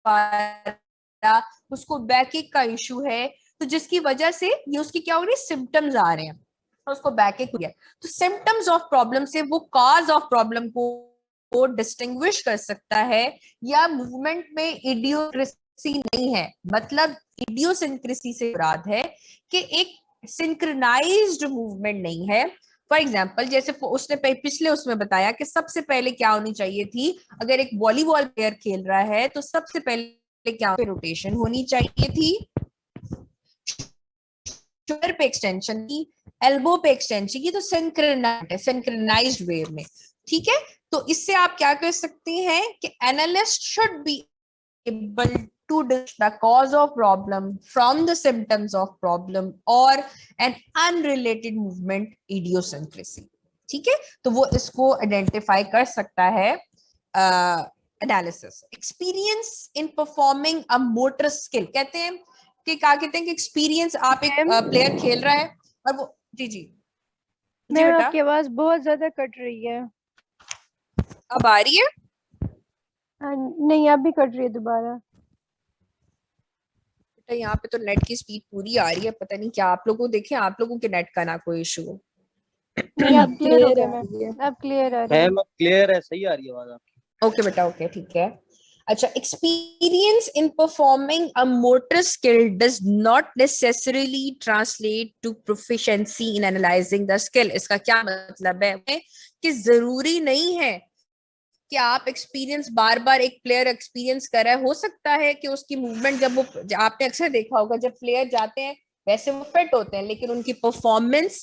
पा रहा, उसको बैकएक का इशू है, तो जिसकी वजह से ये उसकी क्या हो रही है, सिम्टम्स आ रहे हैं, तो उसको बैकएक हो गया। तो सिम्टम्स ऑफ प्रॉब्लम से वो कॉज ऑफ प्रॉब्लम को डिस्टिंग्विश कर सकता है, या मूवमेंट में इडियोक्रेसी नहीं है, मतलब इडियोसिंक्रेसी से मुराद है कि एक सिंक्रोनाइज्ड मूवमेंट नहीं है। फॉर एग्जाम्पल, जैसे उसने पिछले उसमें बताया कि सबसे पहले क्या होनी चाहिए थी, अगर एक वॉलीबॉल प्लेयर खेल रहा है तो सबसे पहले क्या रोटेशन होनी चाहिए थी, शोल्डर पे एक्सटेंशन की, एल्बो पे एक्सटेंशन की, तो सिंक्रोनाइज्ड वे में, ठीक है। तो इससे आप क्या कर सकते हैं कि analyst should be able to distinguish the cause of problem from the symptoms of problem or an unrelated movement idiosyncrasy, ठीक है। तो वो इसको आइडेंटिफाई कर सकता है analysis. Experience in performing a motor skill, कहते हैं कि क्या कहते हैं कि एक्सपीरियंस, आप एक प्लेयर खेल रहा है और वो, जी जी जी मैम बेटा, आपकी आवाज बहुत ज्यादा कट रही है। अब आ रही है? नहीं, अब भी कट रही है दोबारा। बेटा यहाँ पे तो नेट की स्पीड पूरी आ रही है, पता नहीं क्या आप लोगों को, देखें आप लोगों के नेट का ना कोई इशू। नहीं, अब क्लियर हो क्लियर गया आ मैम, रही है? अब क्लियर आ रही है है। मैम, क्लियर है, सही आ रही है आवाज आपकी। ओके बेटा, ओके ठीक है। अच्छा, experience in performing a motor skill does not necessarily translate to proficiency in analysing the skill. इसका क्या मतलब है कि जरूरी नहीं है कि आप एक्सपीरियंस बार बार, एक प्लेयर एक्सपीरियंस कर रहा है, हो सकता है कि उसकी मूवमेंट, जब वो, आपने अक्सर देखा होगा जब प्लेयर जाते हैं वैसे वो फिट होते हैं लेकिन उनकी परफॉर्मेंस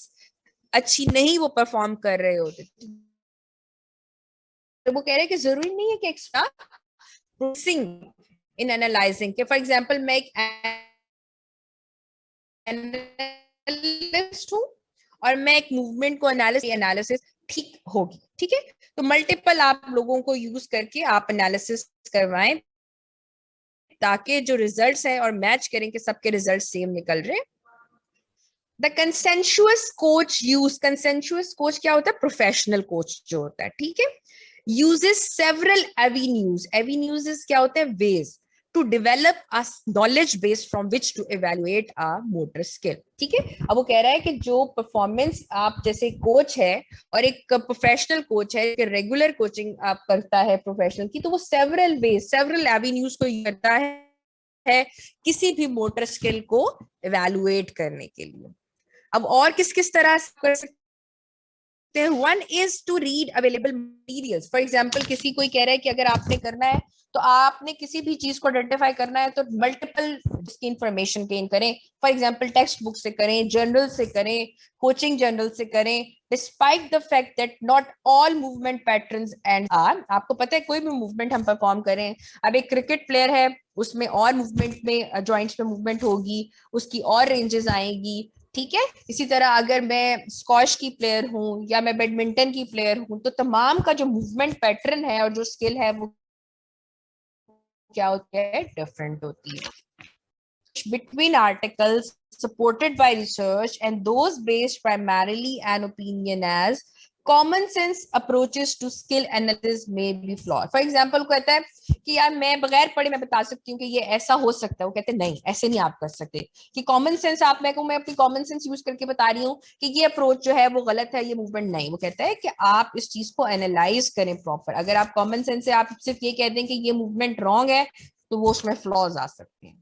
अच्छी नहीं वो परफॉर्म कर रहे होते, तो वो कह रहे हैं कि जरूरी नहीं है कि एक्स्ट्रा प्रोसेसिंग इन एनालाइजिंग के, फॉर एग्जांपल मैं एक एनालिस्ट हूं और मैं एक मूवमेंट को एनालिसिस ठीक होगी, ठीक है। तो मल्टीपल आप लोगों को यूज करके आप एनालिसिस करवाएं ताकि जो रिजल्ट्स हैं और मैच करें कि सबके रिजल्ट सेम निकल रहे हैं। द कंसेंशुअस कोच यूज, कंसेंशुअस कोच क्या होता है, प्रोफेशनल कोच जो होता है, ठीक है, uses several avenues, avenues क्या होते हैं, ways to develop a knowledge base from which to evaluate a motor skill, ठीक है। अब वो कह रहा है कि जो परफॉर्मेंस, आप जैसे कोच है और एक प्रोफेशनल कोच है, कि रेगुलर कोचिंग आप करता है प्रोफेशनल की, तो वो सेवरल वेज, सेवरल एवेन्यूज को करता है किसी भी मोटर स्किल को इवेलुएट करने के लिए। अब और किस किस तरह से कर सकते, one is to read available materials. For example, किसी कोई कह रहा है कि अगर आपने करना है तो आपने किसी भी चीज को आइडेंटिफाई करना है तो मल्टीपल इसकी इंफॉर्मेशन गेन करें। फॉर एग्जाम्पल, टेक्स्ट बुक से करें, जर्नल से करें, कोचिंग जर्नल से करें, despite the fact that not all movement patterns and are, आपको पता है कोई भी मूवमेंट हम परफॉर्म करें, अब एक क्रिकेट प्लेयर है उसमें और मूवमेंट में जॉइंट्स में मूवमेंट होगी, उसकी और रेंजेस आएंगी, ठीक है। इसी तरह अगर मैं स्क्वॉश की प्लेयर हूं या मैं बैडमिंटन की प्लेयर हूं, तो तमाम का जो मूवमेंट पैटर्न है और जो स्किल है वो क्या होती है, डिफरेंट होती है। Between articles supported by research and those based primarily on opinion as common sense approaches to skill analysis may be flawed. For example, कहता है कि यार मैं बगैर पढ़े मैं बता सकती हूँ कि ये ऐसा हो सकता है, वो कहते हैं नहीं ऐसे नहीं आप कर सकते, कि कॉमन सेंस आप, मैं अपनी कॉमन सेंस यूज करके बता रही हूँ कि ये अप्रोच जो है वो गलत है, ये मूवमेंट नहीं, वो कहता है कि आप इस चीज को एनालाइज करें प्रॉपर। अगर आप कॉमन सेंस से आप सिर्फ ये कह दें कि ये मूवमेंट रॉन्ग है तो वो उसमें फ्लॉज आ सकते हैं।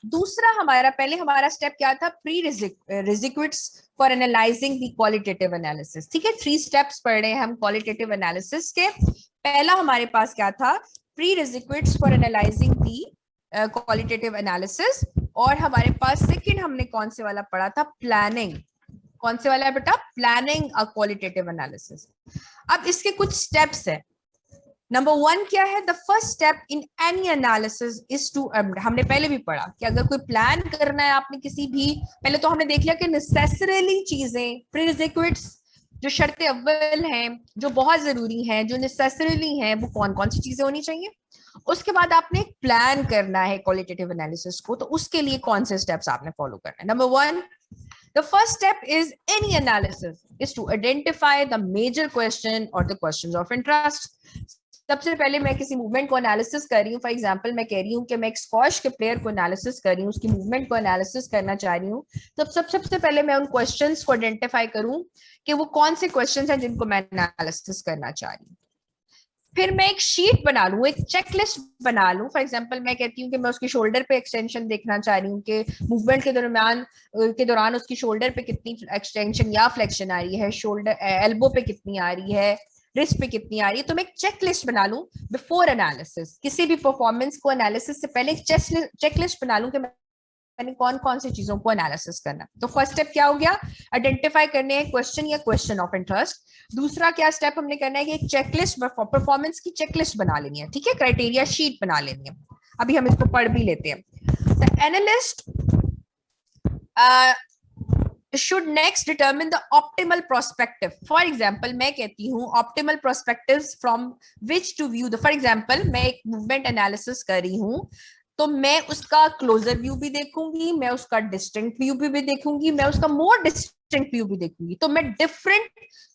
दूसरा हमारा, पहले हमारा स्टेप क्या था, pre requisites for analysing the qualitative analysis, ठीक है। 3 स्टेप्स पढ़ रहे हैं हम क्वालिटेटिव एनालिसिस के। पहला हमारे पास क्या था, pre requisites for analysing the qualitative analysis, और हमारे पास सेकंड हमने कौन से वाला पढ़ा था, प्लानिंग। कौन से वाला है बेटा, प्लानिंग अ क्वालिटेटिव एनालिसिस। अब इसके कुछ स्टेप्स है। नंबर 1 क्या है, the first step in any analysis is to, हमने पहले भी पढ़ा कि अगर कोई प्लान करना है आपने किसी भी, पहले तो हमने देख लिया कि नेसेसरीली चीजें, प्रीरिक्विजिट्स जो शर्तें अव्वल हैं जो बहुत जरूरी हैं, जो नेसेसरीली हैं, वो कौन कौन सी चीजें होनी चाहिए। उसके बाद आपने एक प्लान करना है क्वालिटेटिव एनालिसिस को, तो उसके लिए कौन से स्टेप्स आपने फॉलो करना है। Number 1, the first step is any analysis is to identify the major question or the questions of interest. सबसे पहले मैं किसी मूवमेंट को एनालिसिस कर रही हूँ, फॉर एग्जांपल मैं कह रही हूँ कि मैं एक स्क्वॉश के प्लेयर को एनालिसिस कर रही हूँ, उसकी मूवमेंट को एनालिसिस करना चाह रही हूँ, तो सबसे पहले मैं उन क्वेश्चंस को आइडेंटिफाई करूँ कि वो कौन से क्वेश्चंस हैं जिनको मैं एनालिसिस करना चाह रही हूँ। फिर मैं एक शीट बना लूं, एक चेकलिस्ट बना लूं। फॉर एग्जांपल मैं कहती हूँ कि मैं उसकी शोल्डर पे एक्सटेंशन देखना चाह रही हूँ कि मूवमेंट के दौरान उसकी शोल्डर पे कितनी एक्सटेंशन या फ्लेक्शन आ रही है, शोल्डर एल्बो पे कितनी आ रही है, रिस्ट पे कितनी आ रही है। तो मैं एक चेकलिस्ट बना लूं बिफोर एनालिसिस, किसी भी परफॉर्मेंस को एनालिसिस से पहले एक चेकलिस्ट बना लूं कि मैंने कौन कौन सी चीजों को एनालिसिस करना। तो फर्स्ट स्टेप क्या हो गया, आइडेंटिफाई करने हैं क्वेश्चन या क्वेश्चन ऑफ इंटरेस्ट। दूसरा क्या स्टेप हमने करना है कि एक चेकलिस्ट, परफॉर्मेंस की चेकलिस्ट बना लेनी है, ठीक है, क्राइटेरिया शीट बना लेनी है। अभी हम इसको पढ़ भी लेते हैं। The analyst should next determine the optimal perspective. For example, मैं कहती हूँ optimal perspectives from which to view the, for example मैं एक movement analysis कर रही हूँ, तो मैं उसका क्लोजर व्यू भी देखूंगी, मैं उसका डिस्टेंट व्यू भी देखूंगी, मैं उसका मोर डिस्टेंट व्यू भी देखूंगी। तो मैं different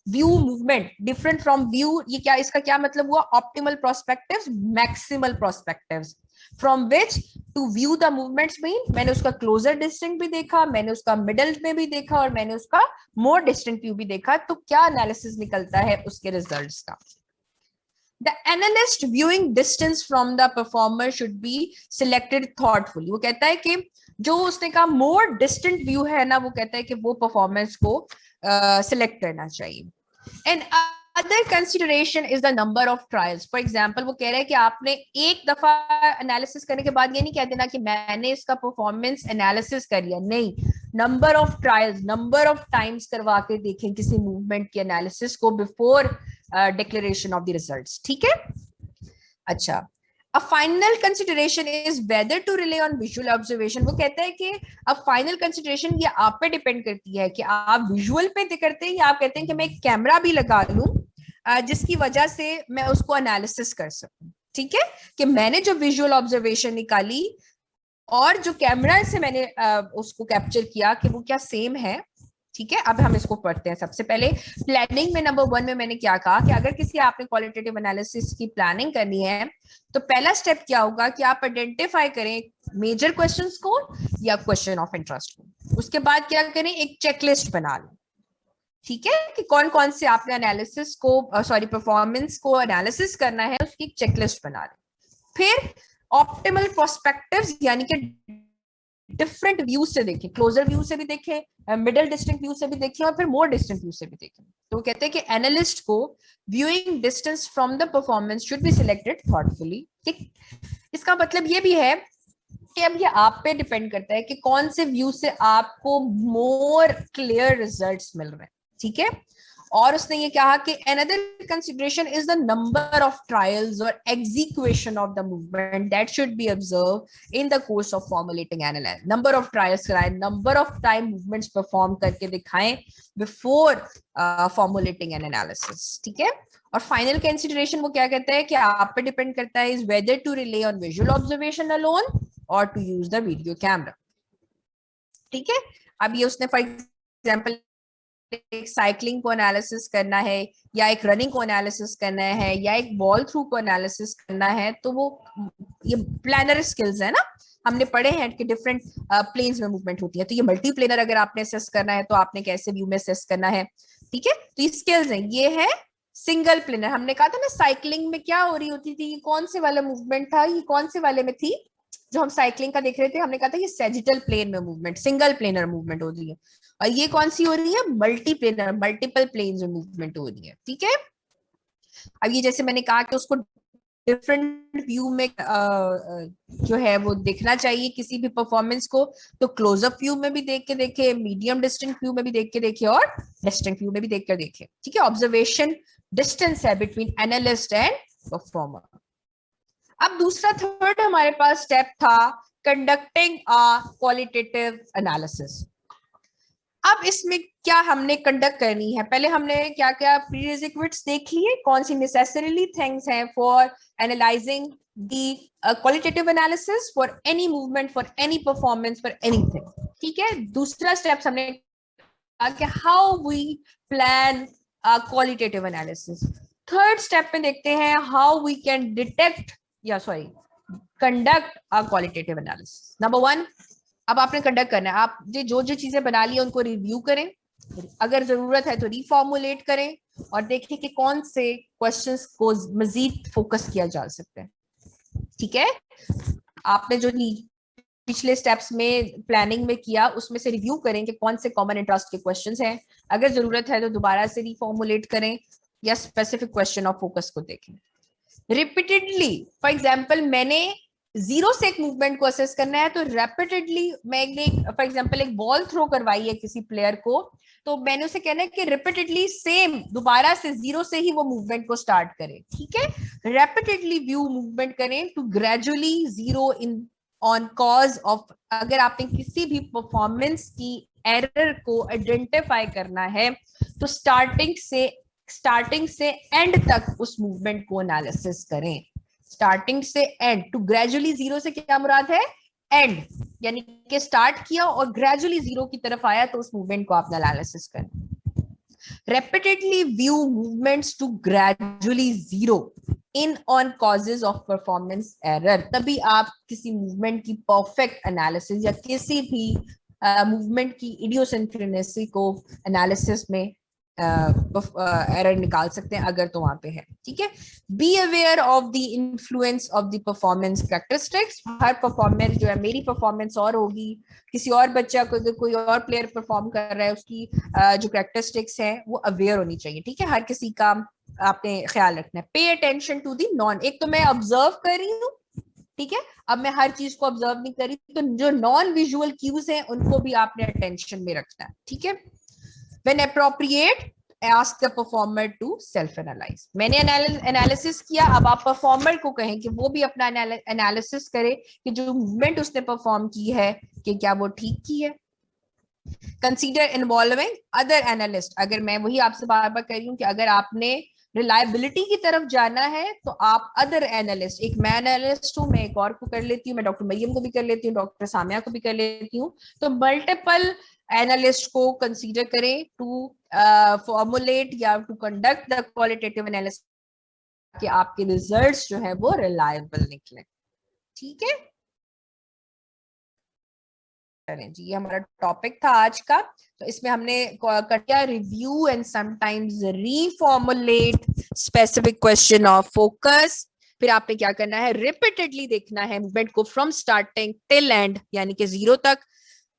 view movement, different from view, ये क्या, इसका क्या मतलब हुआ, optimal prospectives, maximal prospectives from which to view the movements mean, मैंने उसका क्लोजर डिस्टेंट भी देखा, मैंने उसका मिडल में भी देखा और मैंने उसका मोर डिस्टेंट व्यू भी देखा। तो क्या एनालिसिस निकलता है उसके रिजल्ट्स का। The analyst viewing distance from the performer should be selected thoughtfully. वो कहता है कि जो उसने कहा मोर डिस्टेंट व्यू है ना, वो कहता है कि वो परफॉर्मेंस को सिलेक्ट करना चाहिए। And other consideration is the number of trials. For example वो कह रहे हैं कि आपने एक दफा एनालिसिस करने के बाद ये नहीं कह देना कि मैंने इसका परफॉर्मेंस एनालिसिस कर लिया, नहीं, number of trials, number of times करवा के देखें किसी मूवमेंट की एनालिसिस को before declaration of the results, ठीक है। अच्छा, a final consideration is whether to rely on visual observation. वो कहता है कि अब फाइनल कंसिडरेशन ये आप पे डिपेंड करती है कि आप विजुअल पे करते हैं या आप कहते हैं कि मैं एक कैमरा भी लगा लूं जिसकी वजह से मैं उसको एनालिसिस कर सकूं, ठीक है, कि मैंने जो विजुअल ऑब्जर्वेशन निकाली और जो कैमरा से मैंने उसको कैप्चर किया कि वो क्या सेम है, ठीक है। अब हम इसको पढ़ते हैं। सबसे पहले प्लानिंग में नंबर 1 में मैंने क्या कहा कि अगर किसी आपने क्वालिटेटिव एनालिसिस की प्लानिंग करनी है तो पहला स्टेप क्या होगा कि आप आइडेंटिफाई करें मेजर क्वेश्चंस को या क्वेश्चन ऑफ इंटरेस्ट को। उसके बाद क्या करें, एक चेकलिस्ट बना लें, ठीक है, कि कौन कौन से आपने एनालिसिस को परफॉर्मेंस को एनालिसिस करना है, उसकी एक चेकलिस्ट बना लें। फिर ऑप्टिमल पर्सपेक्टिव्स यानी कि डिफरेंट व्यू से देखें, क्लोजर व्यू से भी देखें, मिडिल डिस्टेंट व्यू से भी देखें और फिर मोर डिस्टेंट व्यू से भी देखें। तो कहते हैं कि एनालिस्ट को viewing distance from the performance should be selected thoughtfully. इसका मतलब ये भी है कि अब ये आप पे डिपेंड करता है कि कौन से व्यू से आपको मोर क्लियर रिजल्ट्स मिल रहे हैं, ठीक है। और उसने ये कहा कि another consideration is the number of trials or execution of the movement that should be observed in the course of formulating analysis. number of trials कराएं, number of time movements perform करके दिखाएं before formulating an analysis, ठीक है। और final consideration वो क्या कहता है कि आप पे डिपेंड करता है is whether to rely on visual observation alone or to use the video camera, ठीक है। अब ये उसने फॉर एग्जाम्पल एक साइकिलिंग को एनालिसिस करना है या एक रनिंग को एनालिसिस करना है या एक बॉल थ्रू को एनालिसिस करना है, तो वो ये प्लानर स्किल्स है ना, हमने पढ़े हैं कि डिफरेंट प्लेन्स में मूवमेंट होती है। तो ये मल्टी प्लेनर अगर आपने असेस करना है तो आपने कैसे व्यू में असेस करना है, ठीक है। तो ये स्किल्स हैं। ये है सिंगल प्लेनर। हमने कहा था ना साइकिलिंग में क्या हो रही होती थी, ये कौन से वाला मूवमेंट था, ये कौन से वाले में थी जो हम साइकिलिंग का देख रहे थे, हमने कहा था ये सैजिटल प्लेन में मूवमेंट, सिंगल प्लेनर मूवमेंट हो रही है। और ये कौन सी हो रही है, मल्टी प्लेनर, मल्टीपल प्लेन्स में मूवमेंट हो रही है, ठीक है। अब ये जैसे मैंने कहा कि उसको डिफरेंट व्यू में जो है वो देखना चाहिए किसी भी परफॉर्मेंस को, तो क्लोजअप व्यू में भी देख के देखे, मीडियम डिस्टेंट व्यू में भी देख के देखे और डिस्टेंट व्यू में भी देख कर देखे, ठीक है। ऑब्जर्वेशन डिस्टेंस है बिटवीन एनालिस्ट एंड परफॉर्मर। अब दूसरा थर्ड हमारे पास स्टेप था कंडक्टिंग अ क्वालिटेटिव एनालिसिस। अब इसमें क्या हमने कंडक्ट करनी है, पहले हमने क्या क्या प्रीरिक्विजिट्स देख लिए, कौन सी नेसेसरीली थिंग्स हैं for analysing the qualitative analysis for any movement, for any performance, for anything, ठीक है। दूसरा स्टेप हमने कहा कि how we plan qualitative analysis. Third step में देखते हैं how we can detect conduct a qualitative analysis. Number 1, अब आपने कंडक्ट करना है। आप जो जो चीजें बना ली है उनको रिव्यू करें, अगर जरूरत है तो रिफॉर्मुलेट करें और देखें कि कौन से क्वेश्चंस को मजीद फोकस किया जा सकता है। ठीक है, आपने जो पिछले स्टेप्स में प्लानिंग में किया उसमें से रिव्यू करें कि कौन से कॉमन इंटरेस्ट के क्वेश्चंस हैं, अगर जरूरत है तो दोबारा से रिफॉर्मुलेट करें या स्पेसिफिक क्वेश्चन ऑफ फोकस को देखें रिपीटेडली। फॉर एग्जांपल मैंने 0 से एक मूवमेंट को असेस करना है तो रेपिटेडली मैंने फॉर एग्जांपल एक बॉल थ्रो करवाई है किसी प्लेयर को, तो मैंने उसे कहना है कि रिपीटेडली सेम दोबारा से 0 से ही वो मूवमेंट को स्टार्ट करें। ठीक है, रेपिटेडली व्यू मूवमेंट करें to gradually zero in on cause of. अगर आपने किसी भी परफॉर्मेंस की एरर को आइडेंटिफाई करना है तो स्टार्टिंग से एंड तक उस मूवमेंट को एनालिसिस करें। स्टार्टिंग से एंड टू ग्रेजुअली 0 से क्या मुराद है, एंड, यानी कि स्टार्ट किया और ग्रेजुअली 0 की तरफ आया तो उस मूवमेंट को आप एनालिसिस करें। Repeatedly view movements to gradually 0 in on causes of performance error, तभी आप किसी मूवमेंट की परफेक्ट एनालिसिस या किसी भी मूवमेंट की इडियोसिंक्रोनेसी को एनालिसिस में एरर निकाल सकते हैं अगर तो वहां पे है। ठीक है, be aware of the influence of the performance characteristics. Her performance जो है, मेरी परफॉर्मेंस और होगी, किसी और बच्चा को कोई और प्लेयर परफॉर्म कर रहा है उसकी जो कैरेक्टरिस्टिक्स है वो अवेयर होनी चाहिए। ठीक है, हर किसी का आपने ख्याल रखना है। Pay attention to the non, एक तो मैं ऑब्जर्व कर रही हूँ, ठीक है, अब मैं हर चीज को ऑब्जर्व नहीं कर रही, तो जो नॉन विजुअल क्यूज हैं उनको भी आपने अटेंशन में रखना है। ठीक है, when appropriate ask the performer to self analyze। मैंने एनालिसिस किया, अब आप परफॉर्मर को कहें कि वो भी अपना एनालिसिस करे कि जो मूवमेंट उसने परफॉर्म की है कि क्या वो ठीक की है। कंसीडर इन्वॉल्विंग अदर एनालिस्ट, अगर मैं वही आपसे बार बार कह रही हूँ कि अगर आपने रिलायबिलिटी की तरफ जाना है तो आप अदर एनालिस्ट, एक मैं एनालिस्ट हूँ, मैं एक और को कर लेती हूँ, मैं डॉक्टर मरियम को भी कर लेती हूँ, डॉक्टर सामिया को भी कर लेती हूँ, तो मल्टीपल एनालिस्ट को कंसीडर करें टू फॉर्मुलेट या to conduct the qualitative analysis कि आपके रिजल्ट्स जो है वो रिलायबल निकले। ठीक है जी, ये हमारा टॉपिक था आज का। तो इसमें हमने किया review and sometimes reformulate specific question of focus. फिर आपने क्या करना है, रिपीटेडली देखना है मूवमेंट को फ्रॉम स्टार्टिंग टिल एंड, यानी कि 0 तक।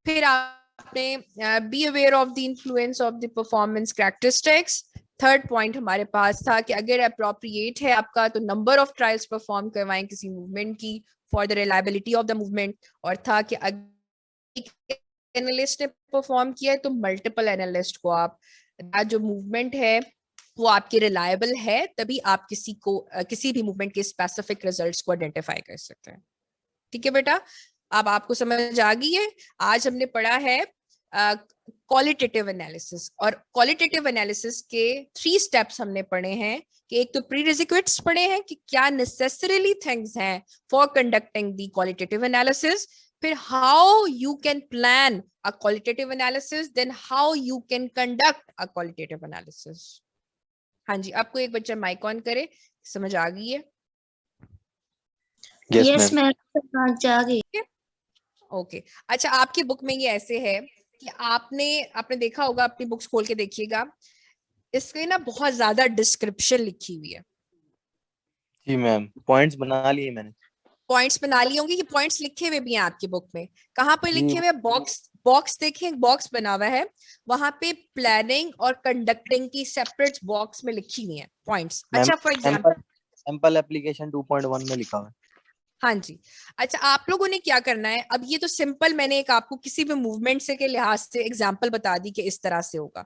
फिर आपने be aware of the influence of the performance characteristics. Third point हमारे पास था कि अगर अप्रोप्रिएट है आपका तो नंबर ऑफ ट्रायल्स परफॉर्म करवाएं किसी मूवमेंट की for the reliability of the movement, और था कि एनालिस्ट ने परफॉर्म किया है तो मल्टीपल एनालिस्ट को आप, जो मूवमेंट है वो आपकी रिलायबल है तभी आप किसी भी मूवमेंट के स्पेसिफिक रिजल्ट्स को आइडेंटिफाई कर सकते हैं। ठीक है बेटा, अब आपको समझ आ गई है। आज हमने पढ़ा है क्वालिटेटिव एनालिसिस, और क्वालिटेटिव एनालिसिस के 3 स्टेप्स हमने पढ़े हैं कि एक तो प्रीरिक्विजिट्स पढ़े हैं कि क्या नेसेसरीली थिंग्स हैं for conducting the qualitative analysis, फिर how you can plan a qualitative analysis, then how you can conduct a qualitative analysis. हाँ जी, आपको एक बच्चा माइक ऑन करे, समझ आ गई है? यस मैम, समझ आ गई। ओके, अच्छा आपकी बुक में ये ऐसे है कि आपने देखा होगा, अपनी बुक्स खोल के देखिएगा, इसके ना बहुत ज्यादा डिस्क्रिप्शन लिखी हुई है। जी मैम, पॉइंट्स बना लिए मैंने। पॉइंट्स बना लिए होंगे कि पॉइंट्स लिखे हुए भी हैं आपकी बुक में? कहाँ पे लिखे हुए? बॉक्स देखें, बॉक्स बना हुआ है, वहां पे प्लानिंग और कंडक्टिंग की सेपरेट बॉक्स में लिखी हुई है पॉइंट्स। अच्छा फॉर एग्जांपल सैंपल एप्लीकेशन 2.1 में लिखा हुआ है। हाँ जी, अच्छा आप लोगों ने क्या करना है, अब ये तो सिंपल मैंने एक आपको किसी भी मूवमेंट से के लिहाज से एग्जांपल बता दी कि इस तरह से होगा।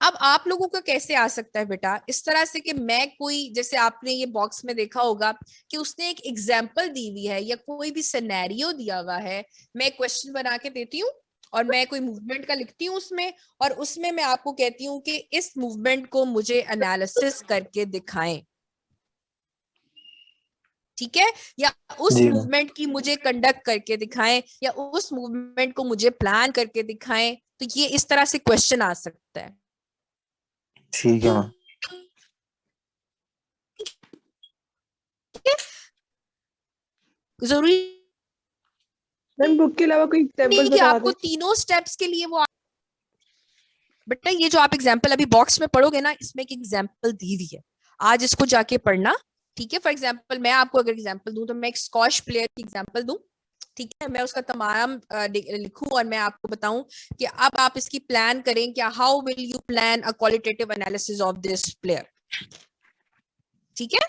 अब आप लोगों का कैसे आ सकता है बेटा इस तरह से कि मैं कोई, जैसे आपने ये बॉक्स में देखा होगा कि उसने एक एग्जांपल दी हुई है या कोई भी सिनेरियो दिया हुआ है, मैं क्वेश्चन बना के देती हूँ और मैं कोई मूवमेंट का लिखती हूँ उसमें, और उसमें मैं आपको कहती हूँ कि इस मूवमेंट को मुझे एनालिसिस करके दिखाएं। ठीक है, या उस मूवमेंट की मुझे कंडक्ट करके दिखाएं, या उस मूवमेंट को मुझे प्लान करके दिखाएं। तो ये इस तरह से क्वेश्चन आ सकता है। ठीक है। है, जरूरी मैम बुक के अलावा कोई एग्जांपल नहीं कि बता आपको दें। तीनों स्टेप्स के लिए वो, बेटा ये जो आप एग्जाम्पल अभी बॉक्स में पढ़ोगे ना, इसमें एक एग्जाम्पल दी हुई है, आज इसको जाके पढ़ना, ठीक है। फॉर एग्जाम्पल मैं आपको अगर एग्जाम्पल दूं तो मैं एक स्क्वॉश प्लेयर की एग्जाम्पल दूं, ठीक है। मैं उसका तमाम लिखूं और मैं आपको बताऊं कि अब आप इसकी प्लान करें क्या, how will you plan a qualitative analysis of this player, ठीक है,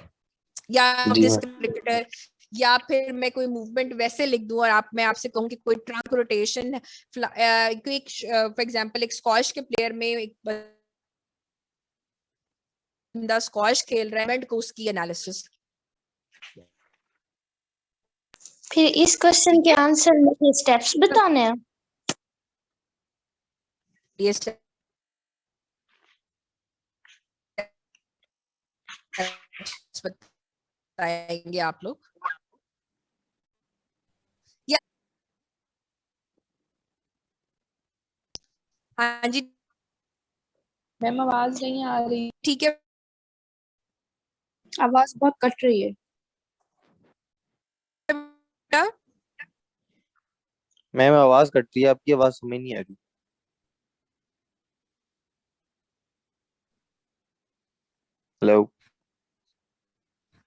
या जी दिस मैम। क्रिकेटर, या फिर मैं कोई मूवमेंट वैसे लिख दूं और मैं आपसे कहूं कि कोई ट्रंक रोटेशन, कोई फॉर एग्जांपल एक स्क्वॉश के प्लेयर में एक बंदा स्क्वॉश खेल रहा है, को उसकी एनालिसिस, फिर इस क्वेश्चन के आंसर में स्टेप्स बताने हैं। ये बताएंगे आप लोग, या हाँ जी मैम आवाज नहीं आ रही, ठीक है। आवाज बहुत कट रही है। मैम आवाज कट रही है, आपकी आवाज समझ नहीं आ रही। हेलो।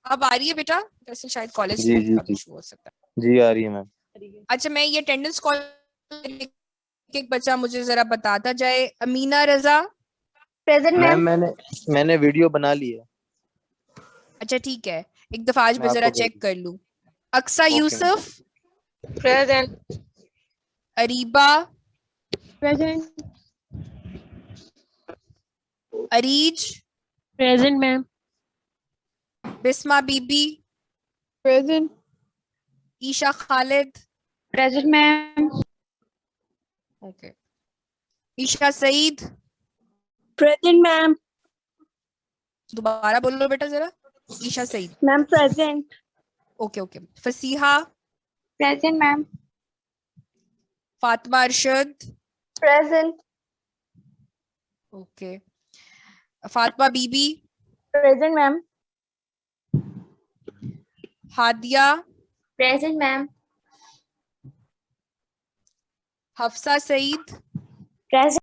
अब आ रही है बेटा, वैसे शायद कॉलेज जी जी का जी इशू हो सकता जी आ रही है मैम। है। अच्छा मैं ये अटेंडेंस कॉल, एक बच्चा मुझे जरा बताता जाए, अमीना रजा, प्रेजेंट मैम मैम। मैंने वीडियो बना ली है, अच्छा ठीक है, एक दफा आज मैं मैं जरा आपको भेज चेक कर लूं। Aqsa okay ma'am. Yusuf, present. Areeba, present. Areej, present ma'am. Bisma Bibi, present. Isha Khalid, present ma'am. Okay, Isha Saeed, present ma'am. दोबारा बोल लो बेटा जरा, Isha Saeed, ma'am present. Okay okay. Faseeha, present ma'am. Fatima Arshad, present. Okay, Fatima Bibi, present ma'am. Hadiya, present ma'am. Hafsa Saeed, present.